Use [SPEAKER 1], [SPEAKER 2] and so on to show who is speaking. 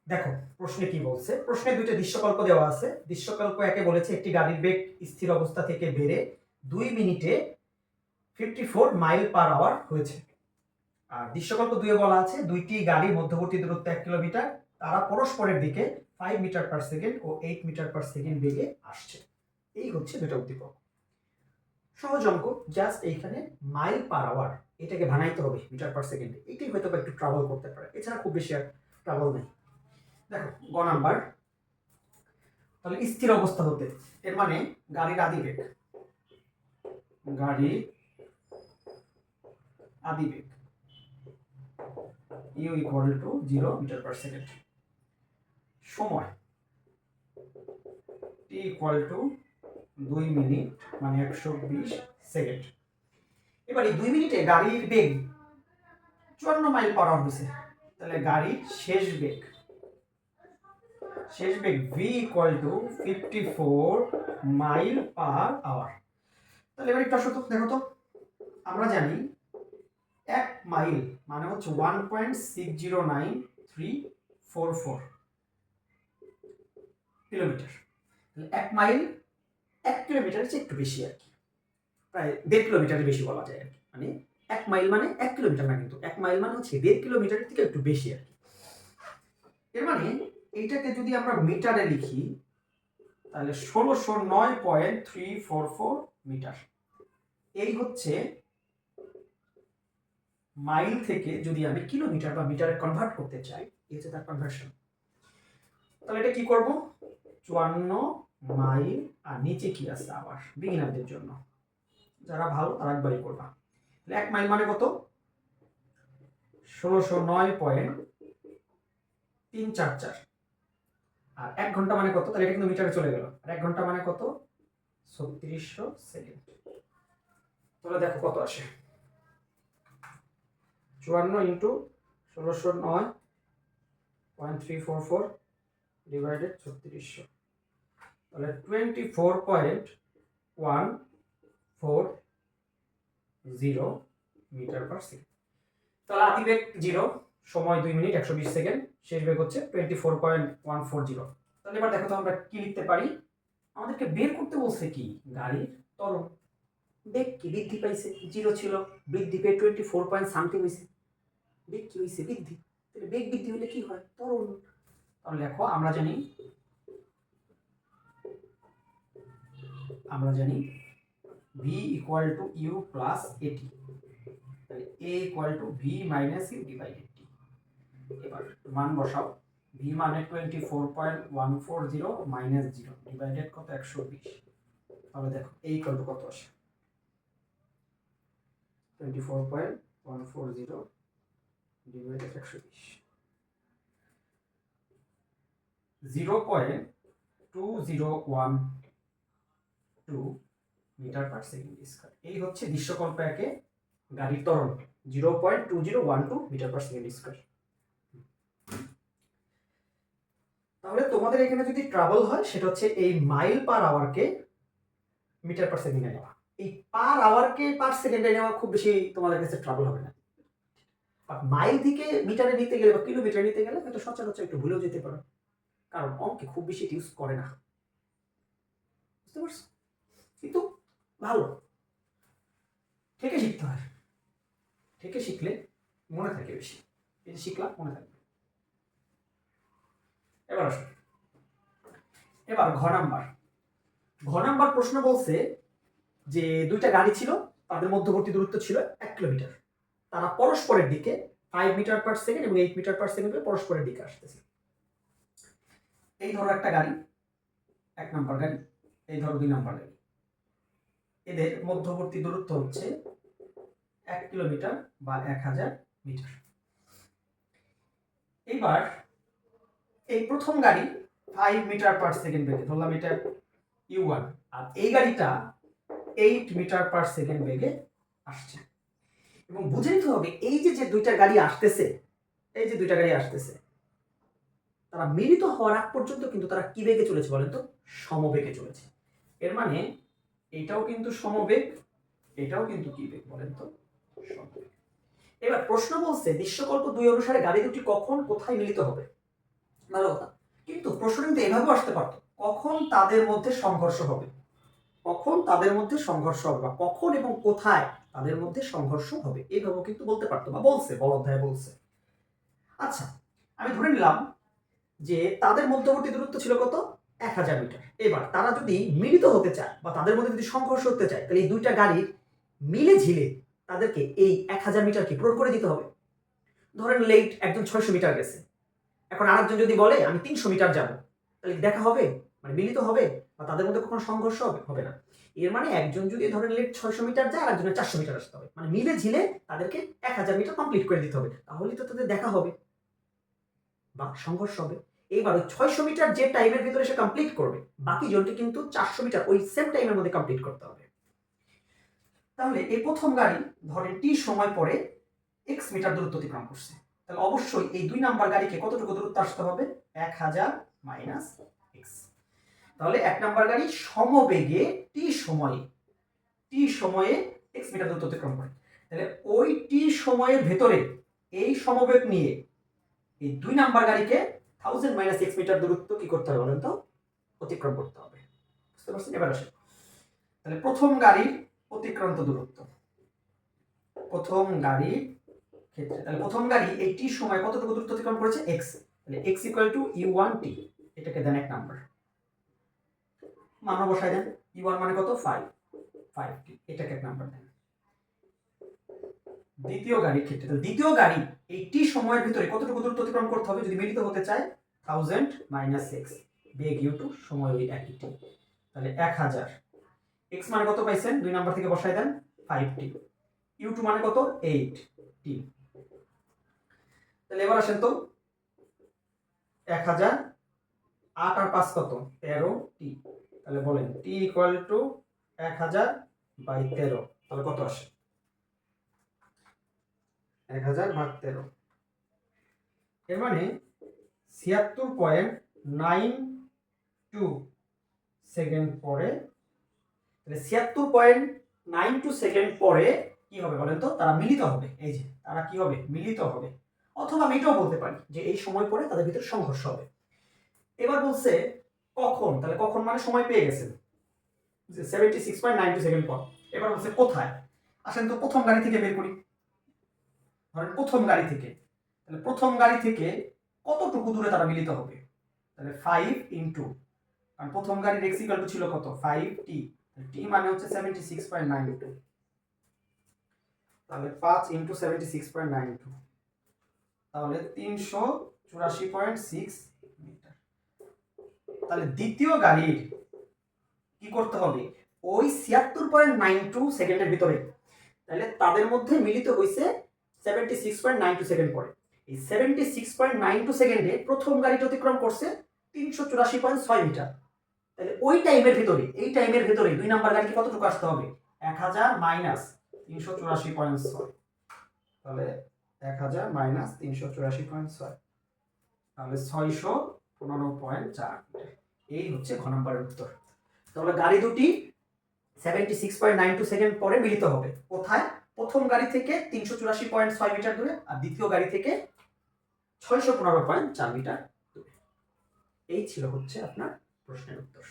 [SPEAKER 1] দেখো প্রশ্নে কি বলছে। প্রশ্নে দুইটা দৃশ্যকল্প দেওয়া আছে। দৃশ্যকল্প একে বলেছে একটি গাড়ির বেগ স্থির অবস্থা থেকে বেড়ে 2 মিনিটে 54 মাইল পার আওয়ার হয়েছে। আর দৃশ্যকল্প 2 এ বলা আছে দুইটি গাড়ির মধ্যবর্তী দূরত্ব 1 কিলোমিটার, তারা পরস্পরের দিকে 5 মিটার পার সেকেন্ড ও 8 মিটার পার সেকেন্ড বেগে আসছে। এই হচ্ছে দুটো উদ্দীপক। সহজ অঙ্ক, জাস্ট এইখানে মাইল পার আওয়ার এটাকে বানাইতে হবে মিটার পার সেকেন্ডে। এটাই হয়তো একটু ট্রাবল করতে পারে, এছাড়া খুব বেশি আর ট্রাবল নেই। দেখো গ নাম্বার, তাহলে স্থির অবস্থা হতে এর মানে গাড়ির আদিবেগ, গাড়ির আদিবেগ u equal to 0 metre per second, সময় টি ইকুয়াল টু 2 মিনিট মানে 120 সেকেন্ড। এবার এই 2 মিনিটে গাড়ির বেগ 54 মাইল পার আওয়ার হয়েছে, তাহলে গাড়ির শেষ বেগ v equal to 54 mile per hour. তাহলে এবার একটু আসো তো, দেখো তো, আমরা জানি 1 মাইল মানে হচ্ছে 1.609344 কিলোমিটার। 1 মাইল 1 কিলোমিটারের চেয়ে একটু বেশি আর কি, প্রায় 1.5 কিলোমিটারের বেশি বলা যায় আর কি। মানে 1 মাইল মানে 1 কিলোমিটার না, কিন্তু 1 মাইল মানে হচ্ছে 1.5 কিলোমিটারের থেকে একটু বেশি আর কি। এর মানে এইটাকে যদি আমরা মিটারে লিখি তাহলে 1609.344 মিটার। এই হচ্ছে মাইল থেকে যদি আমি কিলোমিটার বা মিটারে কনভার্ট করতে চাই, এই হচ্ছে তার কনভার্সন। তাহলে এটা কি করব, 54 মাইল আর নিচে কি আছে আবার বিগিনারদের জন্য, যারা ভালো তারা একবারই করবা। তাহলে 1 মাইল মানে কত, 1609.344। আর 1 ঘন্টা মানে কত, তাহলে এটা কিন্তু মিটারে চলে গেল। আর 1 ঘন্টা মানে কত, 3600 সেকেন্ড। তাহলে দেখো কত আসে, 54 ইন্টু 1609.344 ডিভাইডেড 3600, তাহলে 24.140 মিটার পার সেকেন্ড। তাহলে আদিবেগ 0, সময় 2 মিনিট 120 সেকেন্ড, শেষ বেগ হচ্ছে 24.140। তাহলে এবার দেখো তো আমরা কি লিখতে পারি। আমাদেরকে বের করতে বলছে কি, গাড়ির ত্বরণ। বেগ কি বৃদ্ধি পাইছে, 0 ছিল, বৃদ্ধি পেয়ে 24 পয়েন্ট সামথিং হয়েছে, বেগ কি হয়েছে, বৃদ্ধি। তাহলে বেগ বৃদ্ধি হলে কি হয়, ত্বরণ। তাহলে দেখো আমরা জানি v equal two u plus এটি, তাহলে a equal to v minus u divided t। এবার মান বসাও, v মানে 24.140 মাইনাস 0 ডিভাইডেড কত 120। তাহলে দেখো a ইকুয়াল টু কত আসে, 24.140 divided 120, 0.2012 metre per second square. এই হচ্ছে দৃশ্যকল্প একে গাড়ির ত্বরণ, 0.2012 মিটার পার সেকেন্ড স্কয়ার। তাহলে তোমাদের এখানে যদি ট্রাভেল হয় সেটা হচ্ছে এই মাইল পার আওয়ারকে মিটার পার সেকেন্ডে নেওয়া। এই পার আওয়ারকে পার সেকেন্ডে নেওয়া খুব বেশি তোমাদের কাছে ট্রাভেল হবে না। আর মাইল থেকে মিটারে নিতে গেলে বা কিলোমিটারে নিতে গেলে হয়তো সচরাচর একটু ভুলেও যেতে পারো, কারণ অঙ্কে খুব বেশি ইউজ করে না, বুঝতে পারছো? কিন্তু ভালো, থেকে শিখতে হয়, থেকে শিখলে মনে থাকে বেশি, এই শিখলাম মনে থাকবে। এবার আসো, এবার ঘ নাম্বার প্রশ্ন বলছে যে দুইটা গাড়ি ছিল, তাদের মধ্যবর্তী দূরত্ব ছিল 1 কিলোমিটার, তারা পরস্পরের দিকে 5 মিটার পার সেকেন্ড এবং 8 মিটার পার সেকেন্ডে পরস্পরের দিকে আসতেছে। এই ধরো একটা গাড়ি, 1 নাম্বার গাড়ি, এই ধরো 2 নাম্বার গাড়ি, এদের মধ্যবর্তী দূরত্ব হচ্ছে 1 কিলোমিটার বা 1000 মিটার। এবার এই প্রথম গাড়ি 5 মিটার পার সেকেন্ড বেগে, ধরলাম এটা u1, আর এই গাড়িটা 8 মিটার পার সেকেন্ড বেগে আসছে। এবং বুঝে নিতে হবে এই যে দুইটা গাড়ি আসতেছে, এই যে দুইটা গাড়ি আসতেছে, তারা মিলিত হওয়ার আগ পর্যন্ত কিন্তু তারা কি বেগে চলেছে বলেন তো, সমবেগে চলেছে। এর মানে এটাও কিন্তু সমবেগ, এটাও কিন্তু কি বেগ বলেন তো, সমবেগ। এবার প্রশ্ন বলছে দৃশ্যকল্প 2 অনুসারে গাড়ি দুটি কখন কোথায় মিলিত হবে। ভালো কথা। কিন্তু প্রশ্ন কিন্তু এভাবেও আসতে পারতো, কখন তাদের মধ্যে সংঘর্ষ হবে, কখন তাদের মধ্যে সংঘর্ষ হবে, বা কখন এবং কোথায় তাদের মধ্যে সংঘর্ষ হবে, এইভাবেও কিন্তু বলতে পারতো, বা বলছে, বড় অধ্যায়ে বলছে। আচ্ছা, আমি ধরে নিলাম যে তাদের মধ্যবর্তী দূরত্ব ছিল কত, 1000 মিটার। এবার তারা যদি মিলিত হতে চায় বা তাদের মধ্যে যদি সংঘর্ষ হতে চায়, তাহলে এই দুইটা গাড়ির মিলে ঝিলে তাদেরকে এই 1000 মিটারকে পূরণ করে দিতে হবে। ধরেন লেট একজন 600 মিটার গেছে, এখন আরেকজন যদি বলে আমি 300 মিটার যাব, তাহলে দেখা হবে, মানে মিলিত হবে, বা তাদের মধ্যে কখনো সংঘর্ষ হবে, হবে না। এর মানে একজন যদি ধরেন লেট 600 মিটার যায় আর একজনের 400 মিটার আসতে হবে, মানে মিলে ঝিলে তাদেরকে 1000 মিটার কমপ্লিট করে দিতে হবে, তাহলেই তো তাদের দেখা হবে বা সংঘর্ষ হবে। এইবার ওই 600 মিটার যে টাইমের ভিতরে সে কমপ্লিট করবে, বাকি জনকে কিন্তু 400 মিটার ওই সেম টাইমের মধ্যে কমপ্লিট করতে হবে। তাহলে এই প্রথম গাড়ি ধরেন টি সময় পরে এক্স মিটার দূরত্ব অতিক্রম করছে, তাহলে অবশ্যই এই 2 নাম্বার গাড়িকে কতটুকু দূরত্ব আসতে হবে, 1000 মাইনাস এক্স। তাহলে 1 নাম্বার গাড়ি সমবেগে টি সময়ে এক্স মিটার দূরত্ব অতিক্রম করে, তাহলে ওই টি সময়ের ভেতরে এই সমবেগ নিয়ে এই 2 নাম্বার গাড়িকে 1000 মাইনাস এক্স মিটার দূরত্ব কি করতে হবে বলেন তো, অতিক্রম করতে হবে। বুঝতে পারছেন? এবার আসেন, তাহলে প্রথম গাড়ির অতিক্রান্ত দূরত্ব, প্রথম গাড়ির ক্ষেত্রে, তাহলে প্রথম গাড়ি এই টি সময় কতটুকু দূরত্ব অতিক্রম করেছে, এক্স, তাহলে এক্স ইকুয়াল টু ইউ1 টি, এটাকে দেন 1 নাম্বার, মান বসায় দেন, ইউ1 মানে কত, 5 টি, এটাকে 1 নাম্বার দেন। দ্বিতীয় গাড়ির ক্ষেত্রে, তাহলে দ্বিতীয় গাড়ি এই টি সময়ের ভিতরে কতটুকু দূরত্ব অতিক্রম করতে হবে যদি মিলিত হতে চায়, 1000 মাইনাস এক্স, বেগ ইউ2, সময় ওই একই টি, তাহলে 1000, এক্স মানে কত পাইছেন 2 নাম্বার থেকে বসায় দেন 5 টি, ইউ2 মানে কত 8 টি। তাহলে এবার আসেন তো 1000, 8 আর 5 কত, 13 টি, তাহলে বলেন টি ইকুয়াল টু 1000 বাই 13, তাহলে কত আসে, 1000 ভাগ 13, এর মানে 76.92 সেকেন্ড পরে, তাহলে 76.92 সেকেন্ড পরে কি হবে বলেন তো, তারা মিলিত হবে, এই যে তারা কি হবে, মিলিত হবে, অথবা আমি এটাও বলতে পারি যে এই সময় পরে তাদের ভিতরে সংঘর্ষ হবে। এবার বলছে কখন, তাহলে কখন মানে সময় পেয়ে গেছেন যে 76.92 সেকেন্ড পর। এবার বলছে কোথায়, আসেন তো প্রথম গাড়ি থেকে বের করি, ধরেন প্রথম গাড়ি থেকে, তাহলে প্রথম গাড়ি থেকে কতটুকু দূরে তারা মিলিত হবে, তাহলে 5 ইনটু, কারণ প্রথম গাড়ির এক্স ইকুয়াল টু ছিল কত, 5 টি, টি মানে হচ্ছে 76.92, তাহলে 5 ইনটু 76.92, তাহলে 384.6 মিটার। তাহলে দ্বিতীয় গাড়ির কি করতে হবে, ওই 76.92 সেকেন্ডের ভিতরে, তাহলে তাদের মধ্যে মিলিত হইছে 76.92 সেকেন্ড পরে, এই 76.92 সেকেন্ডে প্রথম গাড়িটা অতিক্রম করছে 384.6 মিটার, তাহলে ওই টাইমের ভিতরে, এই টাইমের ভিতরে 2 নাম্বার গাড়িকে কতটুকু আসতে হবে, 1000 মাইনাস 384.6, তাহলে 1000 মাইনাস 384.6, তাহলে 615.4 মিটার। এই হচ্ছে ঘ নাম্বারের উত্তর। তাহলে গাড়ি দুটি 76.92 সেকেন্ড পরে মিলিত হবে, কোথায়, প্রথম গাড়ি থেকে 384.6 মিটার দূরে, আর দ্বিতীয় গাড়ি থেকে 615.4 মিটার দূরে। এই ছিল হচ্ছে আপনার প্রশ্নের উত্তর।